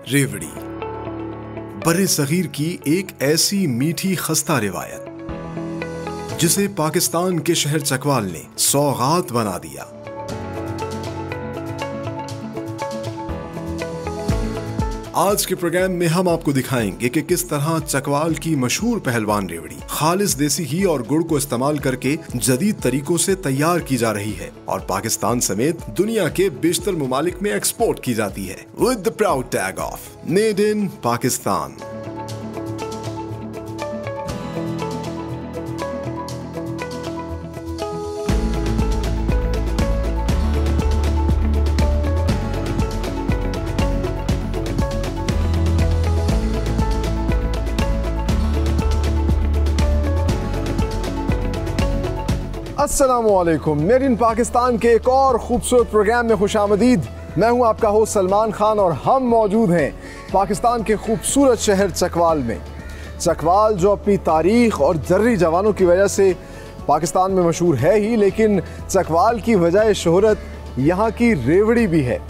रेवड़ी बरे सगीर की एक ऐसी मीठी खस्ता रिवायत जिसे पाकिस्तान के शहर चकवाल ने सौगात बना दिया। आज के प्रोग्राम में हम आपको दिखाएंगे कि किस तरह चकवाल की मशहूर पहलवान रेवड़ी खालिस देसी घी और गुड़ को इस्तेमाल करके जदीद तरीकों से तैयार की जा रही है और पाकिस्तान समेत दुनिया के बेशतर ममालिक में एक्सपोर्ट की जाती है with the proud tag of made in Pakistan. अस्सलामुअलैकुम, मेड इन पाकिस्तान के एक और खूबसूरत प्रोग्राम में खुशामदीद। मैं हूं आपका होस्ट सलमान खान और हम मौजूद हैं पाकिस्तान के खूबसूरत शहर चकवाल में। चकवाल जो अपनी तारीख और जर्री जवानों की वजह से पाकिस्तान में मशहूर है ही, लेकिन चकवाल की वजह शोहरत यहाँ की रेवड़ी भी है।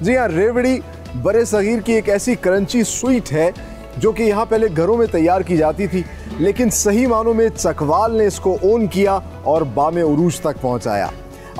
जी हाँ, रेवड़ी बरे सगीर की एक ऐसी क्रंची स्वीट है जो कि यहाँ पहले घरों में तैयार की जाती थी, लेकिन सही मानों में चकवाल ने इसको ओन किया और बामे उरूज तक पहुँचाया।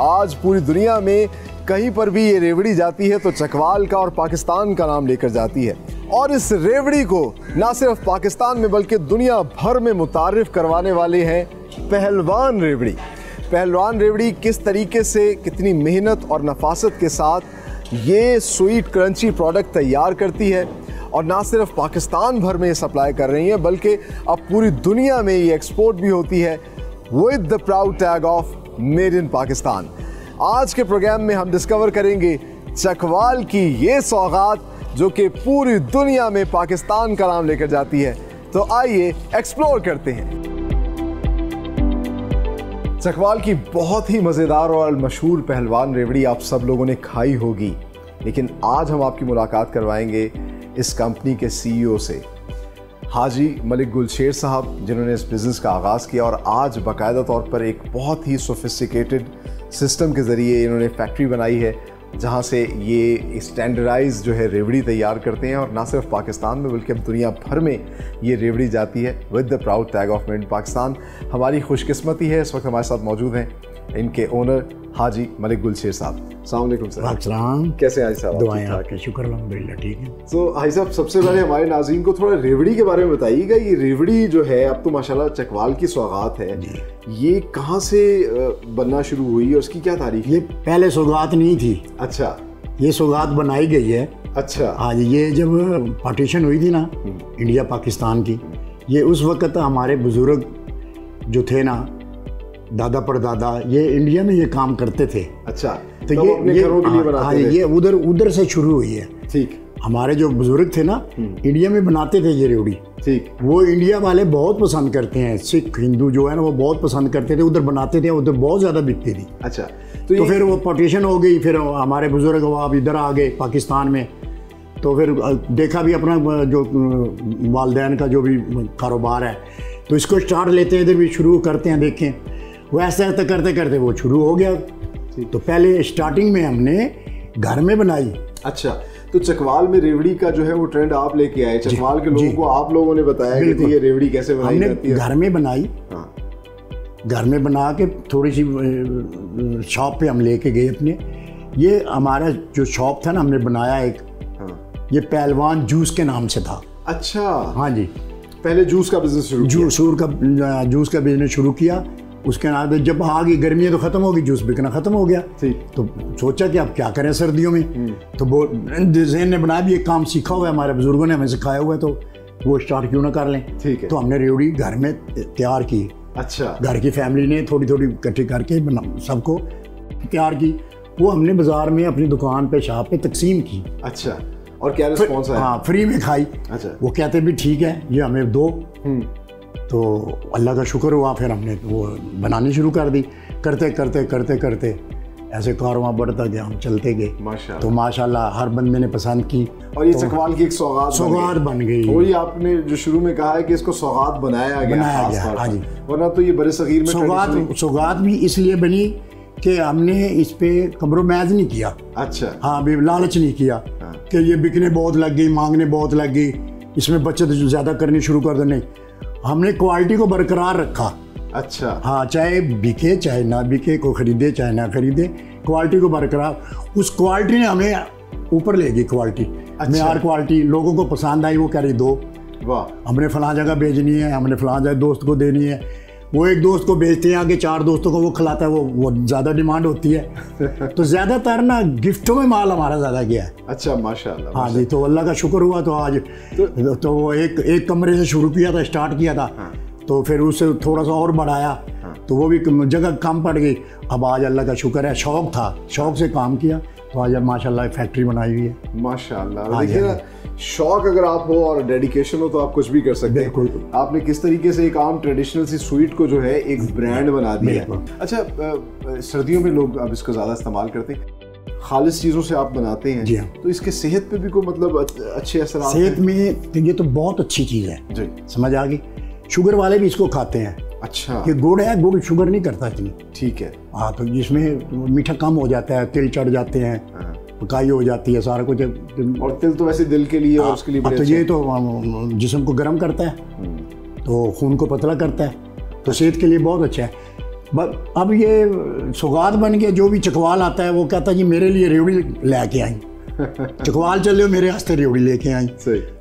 आज पूरी दुनिया में कहीं पर भी ये रेवड़ी जाती है तो चकवाल का और पाकिस्तान का नाम लेकर जाती है। और इस रेवड़ी को ना सिर्फ पाकिस्तान में बल्कि दुनिया भर में मुतारिफ करवाने वाले हैं पहलवान रेवड़ी। पहलवान रेवड़ी किस तरीके से, कितनी मेहनत और नफासत के साथ ये स्वीट क्रंची प्रोडक्ट तैयार करती है और ना सिर्फ पाकिस्तान भर में ये सप्लाई कर रही है बल्कि अब पूरी दुनिया में ये एक्सपोर्ट भी होती है with the proud tag of made in Pakistan. आज के प्रोग्राम में हम डिस्कवर करेंगे चकवाल की ये सौगात जो कि पूरी दुनिया में पाकिस्तान का नाम लेकर जाती है। तो आइए एक्सप्लोर करते हैं। चकवाल की बहुत ही मज़ेदार और मशहूर पहलवान रेवड़ी आप सब लोगों ने खाई होगी, लेकिन आज हम आपकी मुलाकात करवाएंगे इस कंपनी के सीईओ से, हाजी मलिक गुलशेर साहब, जिन्होंने इस बिज़नेस का आगाज़ किया और आज बाकायदा तौर पर एक बहुत ही सोफिस्टिकेटेड सिस्टम के ज़रिए इन्होंने फैक्ट्री बनाई है जहाँ से ये स्टैंडर्डाइज जो है रेवड़ी तैयार करते हैं और ना सिर्फ पाकिस्तान में बल्कि अब दुनिया भर में ये रेवड़ी जाती है with the proud tag of made in Pakistan. हमारी खुशकिस्मती है इस वक्त हमारे साथ मौजूद हैं इनके ओनर हाजी मलिक गुलशेर साहब। अस्सलाम वालेकुम सर। अस्सलाम। कैसे हैं हाजी साहब? दुआएं आपके, शुक्र अल्हम्दुलिल्लाह ठीक है। तो हाजी साहब, सबसे पहले हमारे नाज़रीन को थोड़ा रेवड़ी के बारे में बताइएगा। ये रेवड़ी जो है अब तो माशाल्लाह चकवाल की सौगात है, ये कहाँ से बनना शुरू हुई और उसकी क्या तारीख? ये पहले सौगात नहीं थी। अच्छा, ये सौगात बनाई गई है। अच्छा, हाँ जी, ये जब पार्टीशन हुई थी ना इंडिया पाकिस्तान की, ये उस वक्त हमारे बुजुर्ग जो थे ना, दादा परदादा, ये इंडिया में ये काम करते थे। अच्छा, तो ये अपने घरों के लिए बनाते थे। ये उधर से शुरू हुई है। ठीक। हमारे जो बुजुर्ग थे ना, इंडिया में बनाते थे ये रेवड़ी। ठीक। वो इंडिया वाले बहुत पसंद करते हैं, सिख हिंदू जो है ना वो बहुत पसंद करते थे, उधर बनाते थे, उधर बहुत ज़्यादा बिकती थी। अच्छा, तो फिर वो पार्टीशन हो गई, फिर हमारे बुजुर्ग अब इधर आ गए पाकिस्तान में, तो फिर देखा भी अपना जो वालिदैन का जो भी कारोबार है तो इसको स्टार्ट लेते हैं, इधर भी शुरू करते हैं, देखें वो ऐसा करते करते वो शुरू हो गया। तो पहले स्टार्टिंग में हमने घर में बनाई। अच्छा, तो चकवाल में रेवड़ी का जो है वो ट्रेंड आप लेके आए, चकवाल के लोगों को आप लोगों ने बताया कि ये रेवड़ी कैसे बनाई जाती है? घर में बनाई। हाँ, घर में बना के थोड़ी सी शॉप पे हम लेके गए अपने। ये हमारा जो शॉप था ना, हमने बनाया एक। हाँ। ये पहलवान जूस के नाम से था। अच्छा। हाँ जी, पहले जूस का बिजनेस शुरू किया। जूस का बिजनेस शुरू किया। उसके बाद जब आ गई गर्मियाँ तो ख़त्म हो गई, जूस बिकना ख़त्म हो गया। ठीक। तो सोचा कि अब क्या करें सर्दियों में, तो वो जहन ने बनाया भी, एक काम सीखा हुआ है, हमारे बुजुर्गों ने हमें सिखाया हुआ है, तो वो स्टार्ट क्यों ना कर लें। ठीक है। तो हमने रेवड़ी घर में तैयार की। अच्छा। घर की फैमिली ने थोड़ी थोड़ी इकट्ठी करके सबको तैयार की। वो हमने बाजार में अपनी दुकान पे, शॉप पे तकसीम की। अच्छा, और क्या रिस्पॉन्स आया? हाँ, फ्री में खाई। अच्छा। वो कहते भी ठीक है, ये हमें दो। तो अल्लाह का शुक्र हुआ, फिर हमने वो बनानी शुरू कर दी। करते करते करते करते ऐसे कारवां बढ़ता गया, हम चलते गए। माशाल्लाह। तो माशाल्लाह हर बंदे ने पसंद की और ये चकवाल की एक सौगात बन गई। वही आपने जो शुरू में कहा है कि इसको सौगात बनाया गया। हाँ जी, वरना तो ये बड़े सगीर में सौगात भी इसलिए बनी कि हमने इस पे कम्प्रोमाइज़ नहीं किया। अच्छा। हाँ, भी लालच नहीं किया कि ये बिकने बहुत लग गई, मांगने बहुत लग गई, इसमें बचत ज़्यादा करनी शुरू कर दो। नहीं, हमने क्वालिटी को बरकरार रखा। अच्छा। हाँ, चाहे बिके चाहे ना बिके, को खरीदे चाहे ना खरीदे, क्वालिटी को बरकरार, उस क्वालिटी ने हमें ऊपर ले गई। क्वालिटी, मेयार क्वालिटी लोगों को पसंद आई, वो कह रही दो, वाह, हमने फलां जगह भेजनी है, हमने फलां जगह दोस्त को देनी है। वो एक दोस्त को बेचते हैं, आगे 4 दोस्तों को वो खिलाता है, वो ज़्यादा डिमांड होती है। तो ज़्यादातर ना गिफ्टों में माल हमारा ज़्यादा गया है। अच्छा, माशाल्लाह। हाँ जी, तो अल्लाह का शुक्र हुआ। तो आज तो वो एक कमरे से शुरू किया था, स्टार्ट किया था। हाँ। तो फिर उससे थोड़ा सा और बढ़ाया। हाँ। तो वो भी जगह कम पड़ गई। अब आज अल्लाह का शुक्र है, शौक़ था, शौक़ से काम किया, तो आज माशाल्लाह फैक्ट्री बनाई हुई है। माशाल्लाह। देखिए ना, शौक अगर आप हो और डेडिकेशन हो तो आप कुछ भी कर सकते हैं। बिल्कुल। आपने किस तरीके से एक आम ट्रेडिशनल सी स्वीट को जो है एक ब्रांड बना दिया है। अच्छा, सर्दियों में लोग अब इसको ज़्यादा इस्तेमाल करते हैं, खालिस चीज़ों से आप बनाते हैं। जी हाँ। तो इसके सेहत पे भी कोई मतलब अच्छे असर? सेहत में ये तो बहुत अच्छी चीज़ है जी, समझ आ गई। शुगर वाले भी इसको खाते हैं। अच्छा। ये गुड़ है, गुड़ शुगर नहीं करता इतनी। ठीक है। हाँ, तो जिसमें मीठा कम हो जाता है, तिल चढ़ जाते हैं, पकाई हो जाती है, सारा कुछ। और तिल तो वैसे दिल के लिए और उसके लिए तो ये तो जिस्म को गर्म करता है, तो खून को पतला करता है, तो सेहत के लिए बहुत अच्छा है। अब ये सौगात बन गया, जो भी चकवाल आता है वो कहता है जी मेरे लिए रेवड़ी लेके आई। चकवाल चले मेरे वास्ते रेवड़ी लेके आई।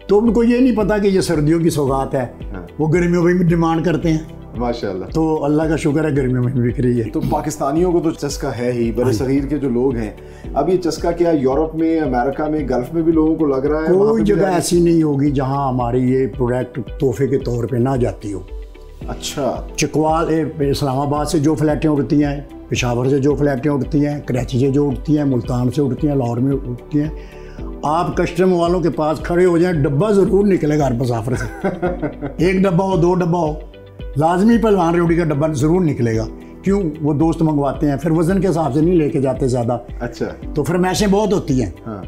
तो उनको ये नहीं पता कि ये सर्दियों की सौगात है। हाँ। वो गर्मियों में भी डिमांड करते हैं। माशाल्लाह। तो अल्लाह का शुक्र है गर्मियों में बिक रही है। तो पाकिस्तानियों को तो चस्का है ही, बड़े सगीर के जो लोग हैं। अब ये चस्का क्या यूरोप में, अमेरिका में, गल्फ में भी लोगों को लग रहा है? कोई जगह ऐसी नहीं होगी जहाँ हमारी ये प्रोडक्ट तोहफे के तौर पे ना जाती हो। अच्छा। चकवाल इस्लामाबाद से जो फ्लैटें उड़ती हैं, पेशावर से जो फ्लैटें उड़ती हैं, कराची से जो उड़ती हैं, मुल्तान से उड़ती हैं, लाहौर में उड़ती हैं, आप कस्टम वालों के पास खड़े हो जाएं, डब्बा ज़रूर निकलेगा हर मुसाफिर से। एक डब्बा हो, 2 डब्बा हो, लाजमी पहलवान रेवड़ी का डब्बा ज़रूर निकलेगा। क्यों? वो दोस्त मंगवाते हैं, फिर वज़न के हिसाब से नहीं लेके जाते ज़्यादा। अच्छा। तो फिर मैशें बहुत होती हैं। हाँ।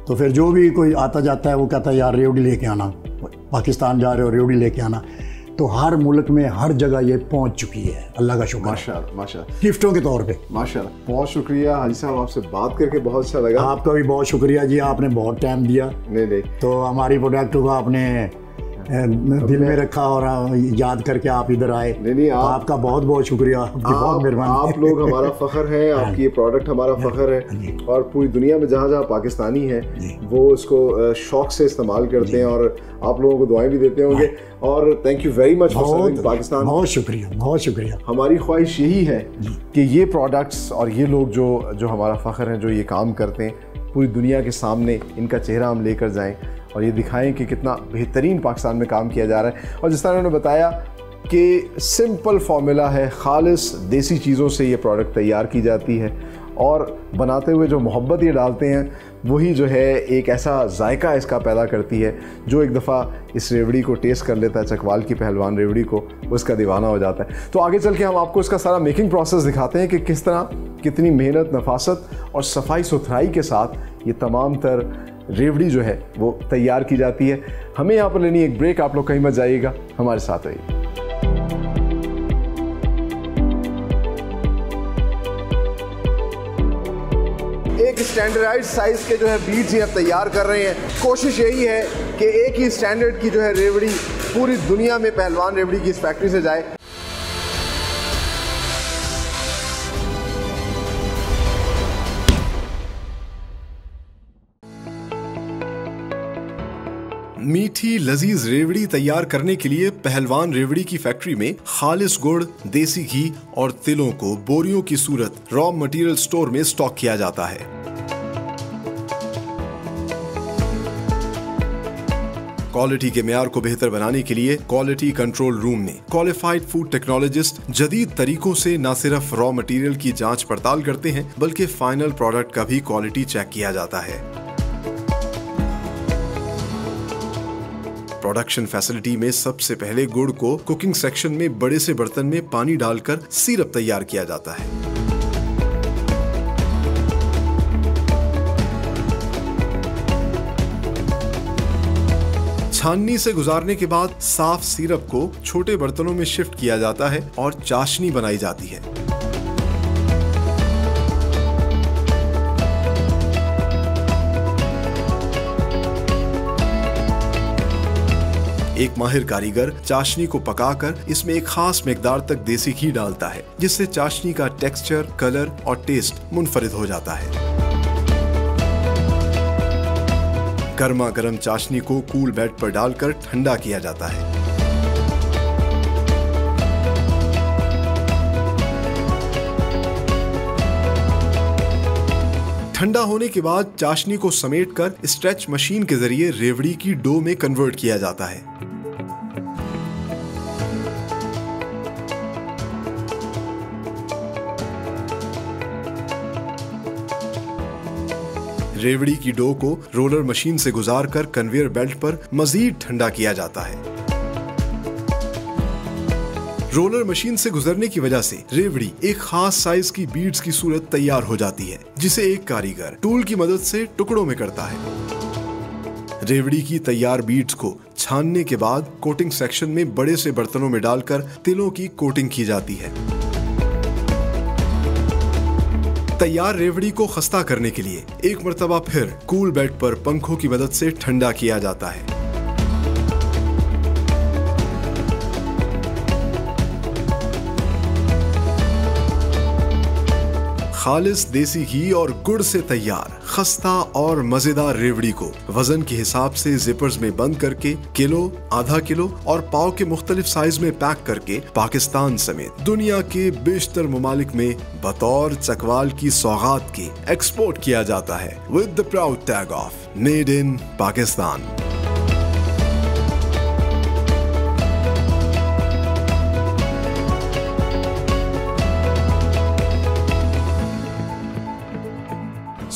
तो फिर जो भी कोई आता जाता है वो कहता है यार रेवड़ी लेके आना, पाकिस्तान जा रहे हो रेवड़ी लेके आना। तो हर मुल्क में हर जगह ये पहुंच चुकी है, अल्लाह का शुक्र। माशाल्लाह, माशाल्लाह। गिफ्टों के तौर पे। माशाल्लाह, बहुत शुक्रिया हाजी साहब, आपसे बात करके बहुत अच्छा लगा। आपका भी बहुत शुक्रिया जी, आपने बहुत टाइम दिया। नहीं, तो हमारी प्रोडक्ट को आपने दिल में रखा और याद करके आप इधर आए। नहीं, आपका बहुत बहुत शुक्रिया, बहुत मेहरबानी। आप लोग हमारा फख्र है, आपकी ये प्रोडक्ट हमारा फख्र है, और पूरी दुनिया में जहाँ जहाँ पाकिस्तानी है वो इसको शौक से इस्तेमाल करते हैं, और आप लोगों को दुआएं भी देते होंगे। और thank you very much for serving Pakistan. बहुत शुक्रिया, बहुत शुक्रिया। हमारी ख्वाहिश यही है कि ये प्रोडक्ट्स और ये लोग जो हमारा फ़ख्र हैं, जो ये काम करते हैं, पूरी दुनिया के सामने इनका चेहरा हम लेकर जाएं और ये दिखाएं कि कितना बेहतरीन पाकिस्तान में काम किया जा रहा है। और जिस तरह उन्होंने बताया कि सिंपल फार्मूला है, खालिस देसी चीज़ों से ये प्रोडक्ट तैयार की जाती है, और बनाते हुए जो मोहब्बत ये डालते हैं वही जो है एक ऐसा जायका इसका पैदा करती है, जो एक दफ़ा इस रेवड़ी को टेस्ट कर लेता है, चकवाल की पहलवान रेवड़ी को, वो इसका दीवाना हो जाता है। तो आगे चल के हम आपको इसका सारा मेकिंग प्रोसेस दिखाते हैं कि किस तरह, कितनी मेहनत, नफासत और सफाई सुथराई के साथ ये तमाम तर रेवड़ी जो है वो तैयार की जाती है। हमें यहाँ पर लेनी एक ब्रेक, आप लोग कहीं मत जाइएगा, हमारे साथ रहिए। एक स्टैंडर्डाइज साइज के जो है बीट्स ये तैयार कर रहे हैं। कोशिश यही है कि एक ही स्टैंडर्ड की जो है रेवड़ी पूरी दुनिया में पहलवान रेवड़ी की इस फैक्ट्री से जाए। मीठी लजीज रेवड़ी तैयार करने के लिए पहलवान रेवड़ी की फैक्ट्री में खालिस गुड़, देसी घी और तिलों को बोरियों की सूरत रॉ मटेरियल स्टोर में स्टॉक किया जाता है। क्वालिटी के मेयार को बेहतर बनाने के लिए क्वालिटी कंट्रोल रूम में क्वालिफाइड फूड टेक्नोलॉजिस्ट जदीद तरीकों से न सिर्फ रॉ मटेरियल की जांच पड़ताल करते हैं, बल्कि फाइनल प्रोडक्ट का भी क्वालिटी चेक किया जाता है। प्रोडक्शन फैसिलिटी में सबसे पहले गुड़ को कुकिंग सेक्शन में बड़े से बर्तन में पानी डालकर सिरप तैयार किया जाता है। छाननी से गुजारने के बाद साफ सिरप को छोटे बर्तनों में शिफ्ट किया जाता है और चाशनी बनाई जाती है। एक माहिर कारीगर चाशनी को पकाकर इसमें एक खास मिकदार तक देसी घी डालता है, जिससे चाशनी का टेक्सचर, कलर और टेस्ट मुनफरिद हो जाता है। गर्मा गर्म चाशनी को कूल बेड पर डालकर ठंडा किया जाता है। ठंडा होने के बाद चाशनी को समेटकर स्ट्रेच मशीन के जरिए रेवड़ी की डो में कन्वर्ट किया जाता है। रेवड़ी की डो को रोलर मशीन से गुजारकर कन्वेयर बेल्ट पर मजीद ठंडा किया जाता है। रोलर मशीन से गुजरने की वजह से रेवड़ी एक खास साइज की बीड्स की सूरत तैयार हो जाती है, जिसे एक कारीगर टूल की मदद से टुकड़ों में करता है। रेवड़ी की तैयार बीड्स को छानने के बाद कोटिंग सेक्शन में बड़े से बर्तनों में डालकर तिलों की कोटिंग की जाती है। तैयार रेवड़ी को खस्ता करने के लिए एक मर्तबा फिर कूल बेड पर पंखों की मदद से ठंडा किया जाता है। खालिस देसी घी और गुड़ से तैयार खस्ता और मजेदार रेवड़ी को वजन के हिसाब से जिपर्स में बंद करके किलो, आधा किलो और पाव के मुख्तलिफ साइज में पैक करके पाकिस्तान समेत दुनिया के बेशतर ममालिक में बतौर चकवाल की सौगात के एक्सपोर्ट किया जाता है with the proud tag of made in Pakistan.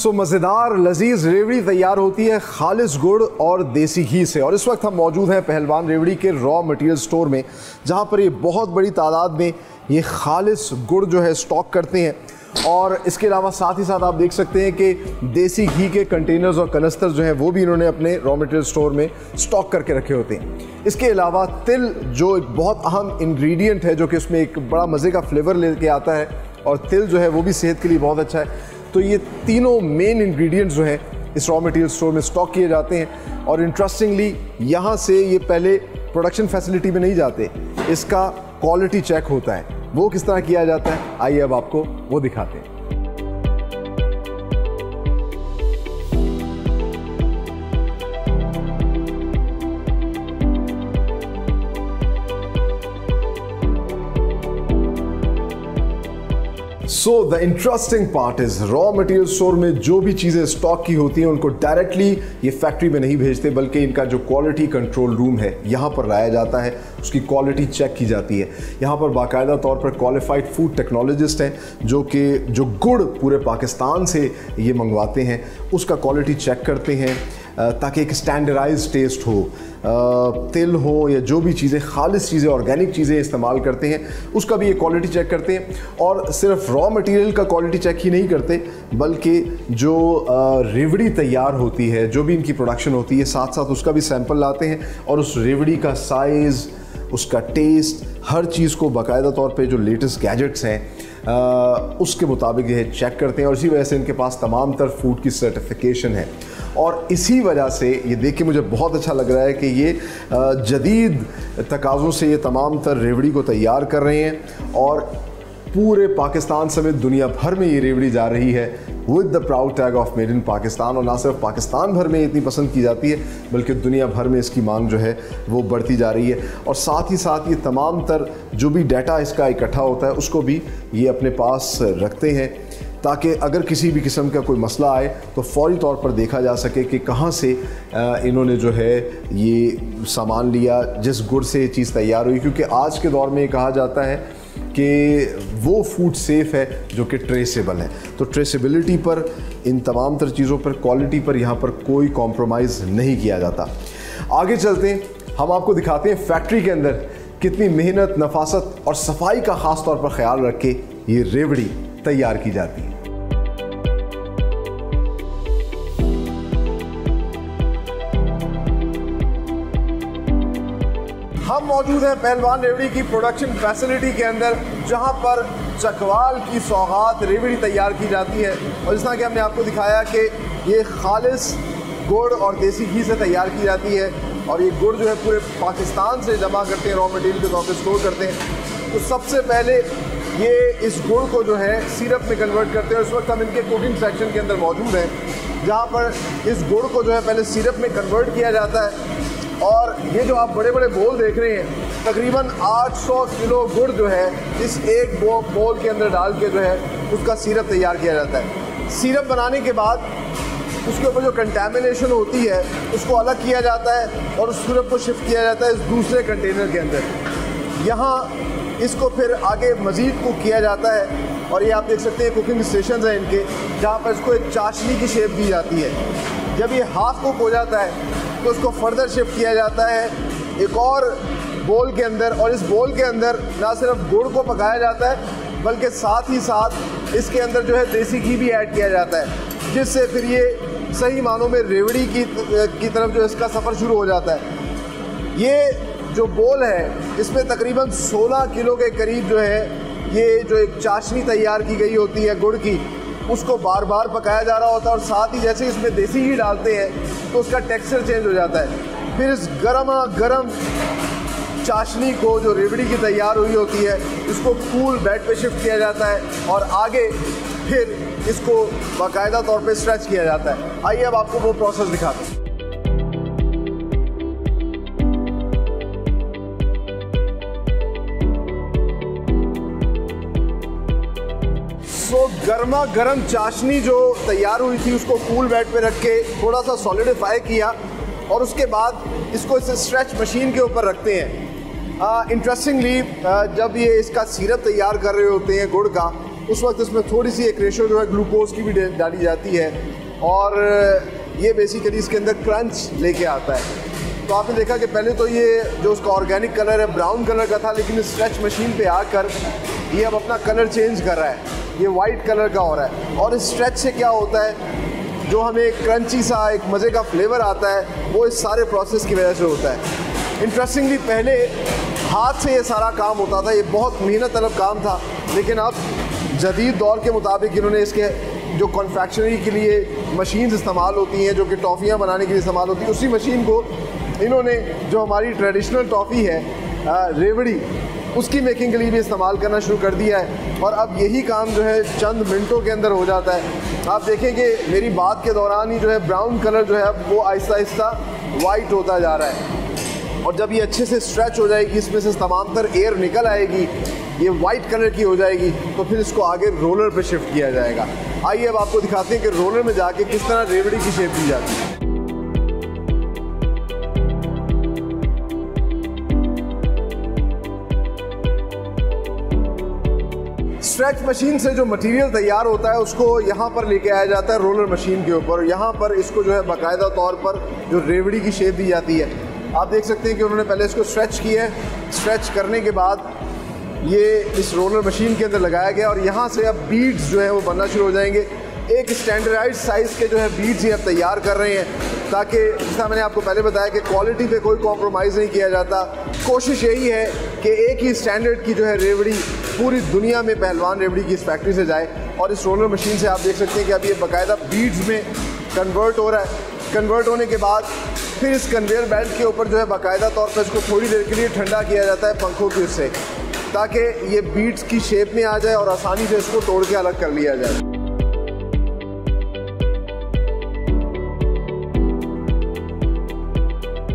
मजेदार लजीज रेवड़ी तैयार होती है खालिस गुड़ और देसी घी से। और इस वक्त हम मौजूद हैं पहलवान रेवड़ी के रॉ मटेरियल स्टोर में, जहां पर ये बहुत बड़ी तादाद में ये खालिस गुड़ जो है स्टॉक करते हैं। और इसके अलावा साथ ही साथ आप देख सकते हैं कि देसी घी के कंटेनर्स और कनस्तर जो हैं वो भी इन्होंने अपने रॉ मटेरियल स्टोर में स्टॉक करके रखे होते हैं। इसके अलावा तिल जो एक बहुत अहम इंग्रेडिएंट है, जो कि उसमें एक बड़ा मज़े का फ्लेवर लेके आता है, और तिल जो है वो भी सेहत के लिए बहुत अच्छा है। तो ये तीनों मेन इंग्रेडिएंट्स जो हैं इस रॉ मटेरियल स्टोर में स्टॉक किए जाते हैं। और इंटरेस्टिंगली यहाँ से ये पहले प्रोडक्शन फैसिलिटी में नहीं जाते, इसका क्वालिटी चेक होता है। वो किस तरह किया जाता है, आइए अब आपको वो दिखाते हैं। So the interesting part is raw material store में जो भी चीज़ें स्टॉक की होती हैं उनको डायरेक्टली ये फैक्ट्री में नहीं भेजते, बल्कि इनका जो क्वालिटी कंट्रोल रूम है यहाँ पर लाया जाता है, उसकी क्वालिटी चेक की जाती है। यहाँ पर बाकायदा तौर पर क्वालिफाइड फूड टेक्नोलॉजिस्ट हैं जो गुड़ पूरे पाकिस्तान से ये मंगवाते हैं, उसका क्वालिटी चेक करते हैं ताकि एक स्टैंडर्डाइज टेस्ट हो। तिल हो या जो भी चीज़ें खालिस चीज़ें, ऑर्गेनिक चीज़ें इस्तेमाल करते हैं, उसका भी ये क्वालिटी चेक करते हैं। और सिर्फ रॉ मटेरियल का क्वालिटी चेक ही नहीं करते, बल्कि जो रेवड़ी तैयार होती है, जो भी इनकी प्रोडक्शन होती है, साथ साथ उसका भी सैंपल लाते हैं और उस रेवड़ी का साइज़, उसका टेस्ट, हर चीज़ को बाकायदा तौर पे जो लेटेस्ट गैजेट्स हैं उसके मुताबिक ये चेक करते हैं। और इसी वजह से इनके पास तमाम तर फूड की सर्टिफिकेशन है। और इसी वजह से ये देख के मुझे बहुत अच्छा लग रहा है कि ये जदीद तकाज़ों से ये तमाम तर रेवड़ी को तैयार कर रहे हैं और पूरे पाकिस्तान समेत दुनिया भर में ये रेवड़ी जा रही है with the proud tag of made in Pakistan. और ना सिर्फ पाकिस्तान भर में इतनी पसंद की जाती है, बल्कि दुनिया भर में इसकी मांग जो है वो बढ़ती जा रही है। और साथ ही साथ ये तमाम तर जो भी डाटा इसका इकट्ठा होता है उसको भी ये अपने पास रखते हैं, ताकि अगर किसी भी किस्म का कोई मसला आए तो फौरी तौर पर देखा जा सके कि कहाँ से इन्होंने जो है ये सामान लिया, जिस गुड़ से ये चीज़ तैयार हुई। क्योंकि आज के दौर में ये कहा जाता है कि वो फूड सेफ़ है जो कि ट्रेसेबल है। तो ट्रेसेबिलिटी पर, इन तमाम तर चीज़ों पर, क्वालिटी पर यहाँ पर कोई कॉम्प्रोमाइज़ नहीं किया जाता। आगे चलते हैं, हम आपको दिखाते हैं फैक्ट्री के अंदर कितनी मेहनत, नफासत और सफाई का ख़ास तौर पर ख्याल रख के ये रेवड़ी तैयार की जाती है। हम मौजूद हैं पहलवान रेवड़ी की प्रोडक्शन फैसिलिटी के अंदर, जहां पर चकवाल की सौगात रेवड़ी तैयार की जाती है। और जिस तरह कि हमने आपको दिखाया कि ये खालिस गुड़ और देसी घी से तैयार की जाती है। और ये गुड़ जो है पूरे पाकिस्तान से जमा करते हैं, रॉ मटेरियल के तौर पर स्टोर करते हैं। तो सबसे पहले ये इस गुड़ को जो है सिरप में कन्वर्ट करते हैं। इस वक्त हम इनके कुकिंग सेक्शन के अंदर मौजूद हैं, जहाँ पर इस गुड़ को जो है पहले सिरप में कन्वर्ट किया जाता है। और ये जो आप बड़े बड़े बोल देख रहे हैं, तकरीबन 800 किलो गुड़ जो है इस एक बोल के अंदर डाल के जो है उसका सिरप तैयार किया जाता है। सिरप बनाने के बाद उसके ऊपर जो कंटेमिनेशन होती है उसको अलग किया जाता है और उस सिरप को शिफ्ट किया जाता है इस दूसरे कंटेनर के अंदर। यहाँ इसको फिर आगे मज़ीद कुक किया जाता है और ये आप देख सकते हैं कुकिंग स्टेशन हैं इनके, जहाँ पर इसको एक चाशनी की शेप दी जाती है। जब ये हाफ कुक हो जाता है तो उसको फर्दर शिफ्ट किया जाता है एक और बोल के अंदर, और इस बोल के अंदर ना सिर्फ गुड़ को पकाया जाता है बल्कि साथ ही साथ इसके अंदर जो है देसी घी भी ऐड किया जाता है, जिससे फिर ये सही मानों में रेवड़ी की तरफ जो इसका सफ़र शुरू हो जाता है। ये जो बोल है इसमें तकरीबन 16 किलो के करीब जो है ये जो एक चाशनी तैयार की गई होती है गुड़ की, उसको बार बार पकाया जा रहा होता है। और साथ ही जैसे इसमें देसी घी डालते हैं तो उसका टेक्सचर चेंज हो जाता है। फिर इस गरम चाशनी को जो रेवड़ी की तैयार हुई होती है इसको कूल बेड पे शिफ्ट किया जाता है और आगे फिर इसको बाकायदा तौर पे स्ट्रेच किया जाता है। आइए अब आपको वो प्रोसेस दिखाते हैं। तो गर्मा गर्म चाशनी जो तैयार हुई थी उसको कूल बेड पे रख के थोड़ा सा सॉलिडिफाई किया और उसके बाद इसको इस स्ट्रेच मशीन के ऊपर रखते हैं। इंटरेस्टिंगली जब ये इसका सिरप तैयार कर रहे होते हैं गुड़ का, उस वक्त इसमें थोड़ी सी एक रेशो जो है ग्लूकोज की भी डाली जाती है और ये बेसिकली इसके अंदर क्रंच लेके आता है। तो आपने देखा कि पहले तो ये जो उसका ऑर्गेनिक कलर है ब्राउन कलर का था, लेकिन स्ट्रेच मशीन पे आकर ये अब अपना कलर चेंज कर रहा है, ये वाइट कलर का हो रहा है। और इस स्ट्रेच से क्या होता है, जो हमें एक क्रंची सा एक मज़े का फ्लेवर आता है वो इस सारे प्रोसेस की वजह से होता है। इंटरेस्टिंगली पहले हाथ से ये सारा काम होता था, ये बहुत मेहनत तलब काम था, लेकिन अब जदीद दौर के मुताबिक इन्होंने इसके जो कॉन्फेक्शनरी के लिए मशीन्स इस्तेमाल होती हैं, जो कि टॉफ़ियाँ बनाने के लिए इस्तेमाल होती हैं, उसी मशीन को इन्होंने जो हमारी ट्रेडिशनल टॉफ़ी है रेवड़ी, उसकी मेकिंग के लिए भी इस्तेमाल करना शुरू कर दिया है। और अब यही काम जो है चंद मिनटों के अंदर हो जाता है। आप देखेंगे मेरी बात के दौरान ही जो है ब्राउन कलर जो है अब वो आहिस्ता आहिस्ता वाइट होता जा रहा है। और जब ये अच्छे से स्ट्रेच हो जाएगी, इसमें से तमाम तर एयर निकल आएगी, ये वाइट कलर की हो जाएगी, तो फिर इसको आगे रोलर पे शिफ्ट किया जाएगा। आइए अब आपको दिखाते हैं कि रोलर में जाके किस तरह रेवड़ी की शेप दी जाती है। स्ट्रेच मशीन से जो मटेरियल तैयार होता है उसको यहाँ पर लेके आया जाता है रोलर मशीन के ऊपर। यहाँ पर इसको जो है बाकायदा तौर पर जो रेवड़ी की शेप दी जाती है। आप देख सकते हैं कि उन्होंने पहले इसको स्ट्रेच किया है, स्ट्रेच करने के बाद ये इस रोलर मशीन के अंदर लगाया गया और यहाँ से अब बीड्स जो है वो बनना शुरू हो जाएंगे। एक स्टैंडर्डाइज साइज़ के जो है बीड्स ये अब तैयार कर रहे हैं, ताकि जैसा मैंने आपको पहले बताया कि क्वालिटी पे कोई कॉम्प्रोमाइज़ नहीं किया जाता। कोशिश यही है कि एक ही स्टैंडर्ड की जो है रेवड़ी पूरी दुनिया में पहलवान रेवड़ी की इस फैक्ट्री से जाए। और इस रोलर मशीन से आप देख सकते हैं कि अब ये बाकायदा बीड्स में कन्वर्ट हो रहा है। कन्वर्ट होने के बाद फिर इस कन्वेयर बेल्ट के ऊपर जो है बाकायदा तौर पर इसको थोड़ी देर के लिए ठंडा किया जाता है पंखों की उससे, ताकि ये बीड्स की शेप में आ जाए और आसानी से इसको तोड़ के अलग कर लिया जाए।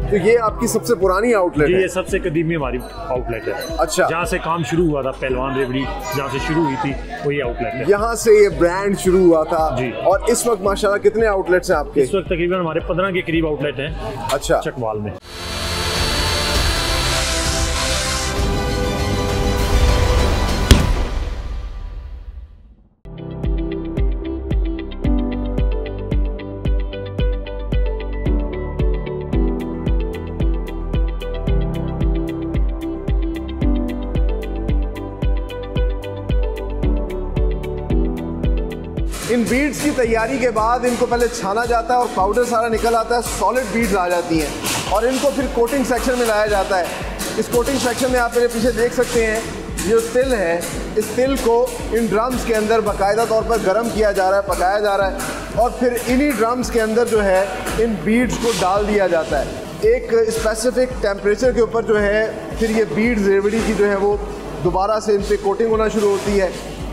तो ये आपकी सबसे पुरानी आउटलेट है? ये सबसे कदीमी हमारी आउटलेट है। अच्छा, जहाँ से काम शुरू हुआ था, पहलवान रेवड़ी जहाँ से शुरू हुई थी वो ये आउटलेट है। यहाँ से ये ब्रांड शुरू हुआ था जी। और इस वक्त माशाल्लाह कितने आउटलेट्स हैं आपके? इस वक्त तकरीबन हमारे 15 के करीब आउटलेट हैं। अच्छा, चकवाल में। इन बीड्स की तैयारी के बाद इनको पहले छाना जाता है और पाउडर सारा निकल आता है, सॉलिड बीड्स आ जाती हैं और इनको फिर कोटिंग सेक्शन में लाया जाता है। इस कोटिंग सेक्शन में आप मेरे पीछे देख सकते हैं जो तिल है, इस तिल को इन ड्रम्स के अंदर बाकायदा तौर पर गर्म किया जा रहा है, पकाया जा रहा है और फिर इन्हीं ड्रम्स के अंदर जो है इन बीड्स को डाल दिया जाता है। एक स्पेसिफिक टेम्परेचर के ऊपर जो है फिर ये बीड्स रेवड़ी की जो है वो दोबारा से इन पे कोटिंग होना शुरू होती है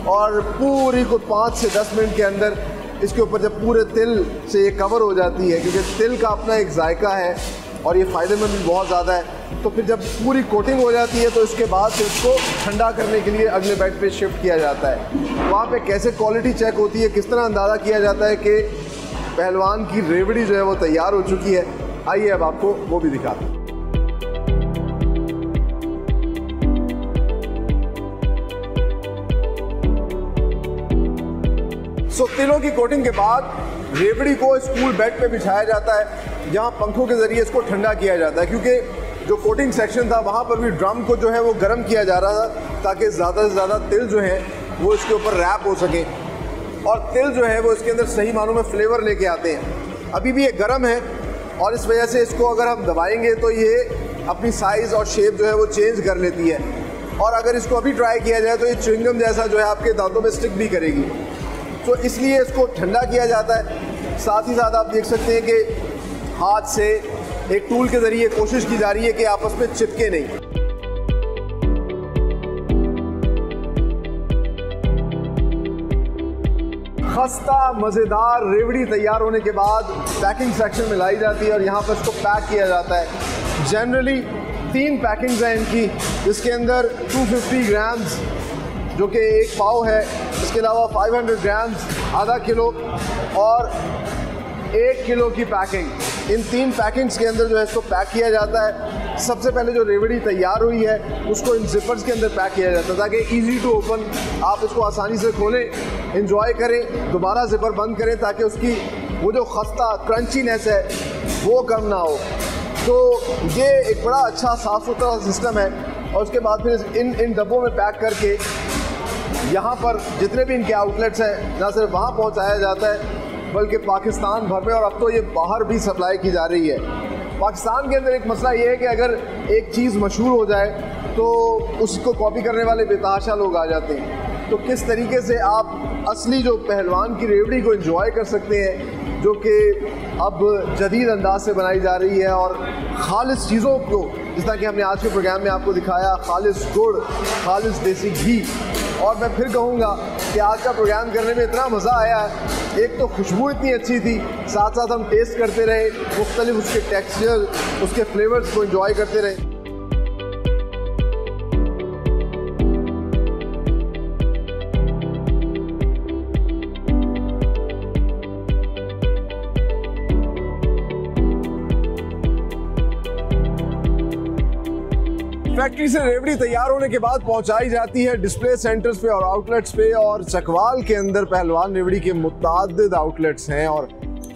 और पूरी को 5 से 10 मिनट के अंदर इसके ऊपर जब पूरे तिल से ये कवर हो जाती है, क्योंकि तिल का अपना एक जायका है और ये फ़ायदेमंद भी बहुत ज़्यादा है, तो फिर जब पूरी कोटिंग हो जाती है तो इसके बाद फिर इसको ठंडा करने के लिए अगले बेड पे शिफ्ट किया जाता है। वहाँ पे कैसे क्वालिटी चेक होती है, किस तरह अंदाज़ा किया जाता है कि पहलवान की रेवड़ी जो है वो तैयार हो चुकी है, आइए अब आपको वो भी दिखाते हैं। सो तिलों की कोटिंग के बाद रेवड़ी को स्कूल बेड पे बिछाया जाता है, जहाँ पंखों के ज़रिए इसको ठंडा किया जाता है, क्योंकि जो कोटिंग सेक्शन था वहाँ पर भी ड्रम को जो है वो गर्म किया जा रहा था ताकि ज़्यादा से ज़्यादा तिल जो है वो इसके ऊपर रैप हो सके और तिल जो है वो इसके अंदर सही मानों में फ्लेवर लेके आते हैं। अभी भी ये गर्म है और इस वजह से इसको अगर हम दबाएंगे तो ये अपनी साइज़ और शेप जो है वो चेंज कर लेती है, और अगर इसको अभी ट्राई किया जाए तो ये च्युइंगम जैसा जो है आपके दांतों में स्टिक भी करेगी। तो इसलिए इसको ठंडा किया जाता है। साथ ही साथ आप देख सकते हैं कि हाथ से एक टूल के ज़रिए कोशिश की जा रही है कि आपस में चिपके नहीं। खस्ता मज़ेदार रेवड़ी तैयार होने के बाद पैकिंग सेक्शन में लाई जाती है और यहाँ पर इसको पैक किया जाता है। जनरली 3 पैकिंग्स हैं इनकी, जिसके अंदर 250 ग्राम्स जो कि एक पाव है, इसके अलावा 500 ग्राम्स आधा किलो और 1 किलो की पैकिंग। इन 3 पैकिंग्स के अंदर जो है इसको पैक किया जाता है। सबसे पहले जो रेवड़ी तैयार हुई है उसको इन जिपर्स के अंदर पैक किया जाता है ताकि इजी टू ओपन, आप इसको आसानी से खोलें, एंजॉय करें, दोबारा जिपर बंद करें ताकि उसकी वो जो खस्ता क्रंचीनेस है वो कम ना हो। तो ये एक बड़ा अच्छा साफ़ सुथरा सिस्टम है। और उसके बाद फिर इन डब्बों में पैक करके यहाँ पर जितने भी इनके आउटलेट्स हैं ना सिर्फ वहाँ पहुँचाया जाता है बल्कि पाकिस्तान भर में, और अब तो ये बाहर भी सप्लाई की जा रही है। पाकिस्तान के अंदर एक मसला ये है कि अगर एक चीज़ मशहूर हो जाए तो उसको कॉपी करने वाले बेतहाशा लोग आ जाते हैं। तो किस तरीके से आप असली जो पहलवान की रेवड़ी को एंजॉय कर सकते हैं, जो कि अब जदीद अंदाज से बनाई जा रही है और खालिस चीज़ों को, जिस तरह कि हमने आज के प्रोग्राम में आपको दिखाया, खालिस गुड़, खालिस देसी घी। और मैं फिर कहूँगा कि आज का प्रोग्राम करने में इतना मज़ा आया है, एक तो खुशबू इतनी अच्छी थी, साथ साथ हम टेस्ट करते रहे, मुख्तलिफ उसके टेक्सचर, उसके फ्लेवर्स को एंजॉय करते रहे। फैक्ट्री से रेवड़ी तैयार होने के बाद पहुंचाई जाती है डिस्प्ले सेंटर्स पे और आउटलेट्स पे, और चकवाल के अंदर पहलवान रेवड़ी के मुतअद्दिद आउटलेट्स हैं। और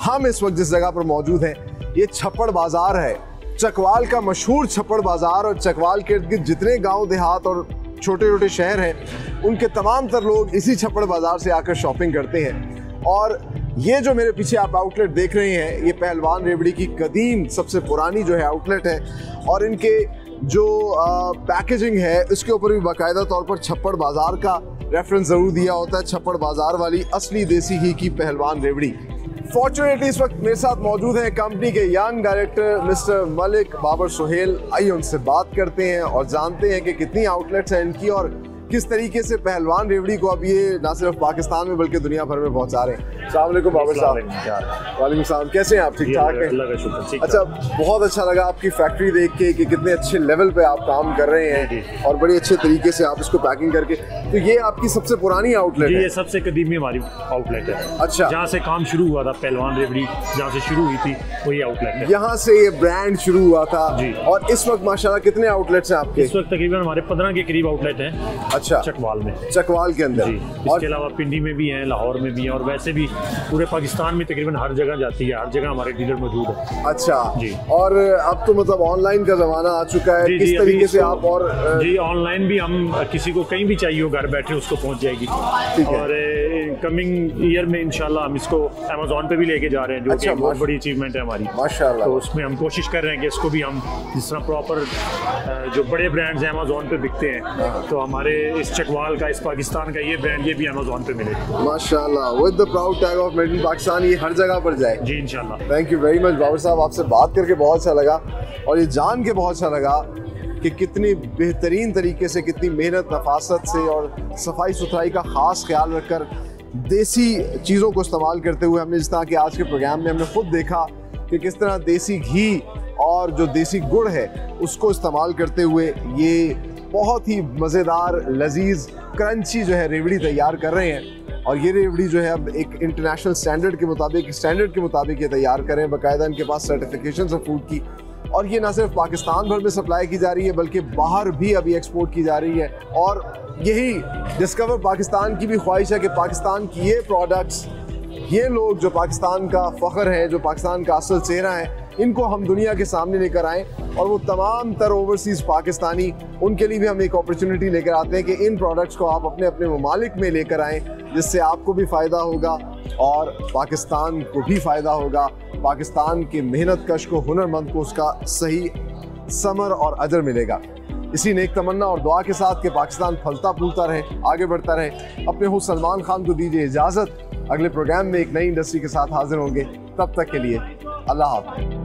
हम इस वक्त जिस जगह पर मौजूद हैं ये छप्पड़ बाजार है, चकवाल का मशहूर छप्पड़ बाजार। और चकवाल के इर्द गिर्द जितने गांव देहात और छोटे छोटे शहर हैं उनके तमाम तर लोग इसी छप्पड़ बाजार से आकर शॉपिंग करते हैं। और ये जो मेरे पीछे आप आउटलेट देख रहे हैं ये पहलवान रेवड़ी की कदीम सबसे पुरानी जो है आउटलेट है, और इनके जो पैकेजिंग है उसके ऊपर भी बाकायदा तौर पर छप्पड़ बाजार का रेफरेंस ज़रूर दिया होता है, छप्पड़ बाजार वाली असली देसी घी की पहलवान रेवड़ी। फॉर्चुनेटली इस वक्त मेरे साथ मौजूद हैं कंपनी के young director mister Malik Babar Suhail. आइए उनसे बात करते हैं और जानते हैं कि कितनी आउटलेट्स हैं इनकी और किस तरीके से पहलवान रेवड़ी को अब ये ना सिर्फ पाकिस्तान में बल्कि दुनिया भर में पहुंचा रहे हैं। अस्सलाम वालेकुम बाबर साहब। वालेकुम सलाम, कैसे हैं आप? ठीक ठाक हैं? अच्छा, बहुत अच्छा लगा आपकी फैक्ट्री देख के कि कितने अच्छे लेवल पे आप काम कर रहे हैं और बड़े अच्छे तरीके से आप इसको पैकिंग करके। तो ये आपकी सबसे पुरानी आउटलेट है? ये सबसे कदीमी हमारी आउटलेट है। अच्छा, जहाँ से काम शुरू हुआ था पहलवान रेवड़ी, जहाँ से शुरू हुई थी वही आउटलेट है। यहाँ से ये ब्रांड शुरू हुआ था जी। और इस वक्त माशाल्लाह कितने आउटलेट्स हैं आपके? इस वक्त तकरीबन हमारे 15 के करीब आउटलेट हैं। अच्छा, चकवाल में? चकवाल के अंदर जी। इसके अलावा पिंडी में भी हैं, लाहौर में भी हैं, और वैसे भी पूरे पाकिस्तान में तकरीबन हर जगह जाती है, हर जगह हमारे डीलर मौजूद है। अच्छा जी। और अब तो मतलब ऑनलाइन का जमाना आ चुका है, किस तरीके से आप? और जी, ऑनलाइन भी हम किसी को कहीं भी चाहिए हो घर बैठे उसको पहुंच जाएगी। और कमिंग ईयर में इंशाल्लाह हम इसको अमेज़ॉन पे भी लेके जा रहे हैं, जो कि बहुत बड़ी अचीवमेंट है हमारी माशाल्लाह। तो उसमें हम कोशिश कर रहे हैं कि इसको भी हम जिस तरह प्रॉपर जो बड़े ब्रांड्स हैं अमेज़ॉन पे बिकते हैं, तो हमारे इस चकवाल का, इस पाकिस्तान का ये ब्रांड ये भी अमेज़ॉन पे मिले माशाल्लाह। With the proud tag of made in Pakistan, ये हर जगह पर जाए जी इंशाल्लाह। Thank you very much Babar साहब, आपसे बात करके बहुत अच्छा लगा। और ये जान के बहुत अच्छा लगा कि कितनी बेहतरीन तरीके से, कितनी मेहनत, नफासत से और सफाई सुथराई का ख़ास ख्याल रखकर देसी चीज़ों को इस्तेमाल करते हुए हमने, जिस तरह कि आज के प्रोग्राम में हमने खुद देखा कि किस तरह देसी घी और जो देसी गुड़ है उसको इस्तेमाल करते हुए ये बहुत ही मज़ेदार, लजीज, क्रंची जो है रेवड़ी तैयार कर रहे हैं। और ये रेवड़ी जो है अब एक इंटरनेशनल स्टैंडर्ड के मुताबिक ये तैयार कर रहे हैं। बाकायदा इनके पास सर्टिफिकेशन है फूड की, और ये ना सिर्फ पाकिस्तान भर में सप्लाई की जा रही है बल्कि बाहर भी अभी एक्सपोर्ट की जा रही है। और यही डिस्कवर पाकिस्तान की भी ख्वाहिश है कि पाकिस्तान की ये प्रोडक्ट्स, ये लोग जो पाकिस्तान का फ़ख्र है, जो पाकिस्तान का असल चेहरा है, इनको हम दुनिया के सामने लेकर आएँ। और वो तमाम तर ओवरसीज़ पाकिस्तानी, उनके लिए भी हम एक अपॉर्चुनिटी लेकर आते हैं कि इन प्रोडक्ट्स को आप अपने अपने ममालिक में लेकर आएँ, जिससे आपको भी फ़ायदा होगा और पाकिस्तान को भी फ़ायदा होगा। पाकिस्तान के मेहनत कश को, हुनरमंद को उसका सही समर और अजर मिलेगा। इसी नेक तमन्ना और दुआ के साथ कि पाकिस्तान फलता फूलता रहे, आगे बढ़ता रहे। अपने होस्ट सलमान खान को दीजिए इजाज़त। अगले प्रोग्राम में एक नई इंडस्ट्री के साथ हाजिर होंगे। तब तक के लिए अल्लाह हाफ़िज़।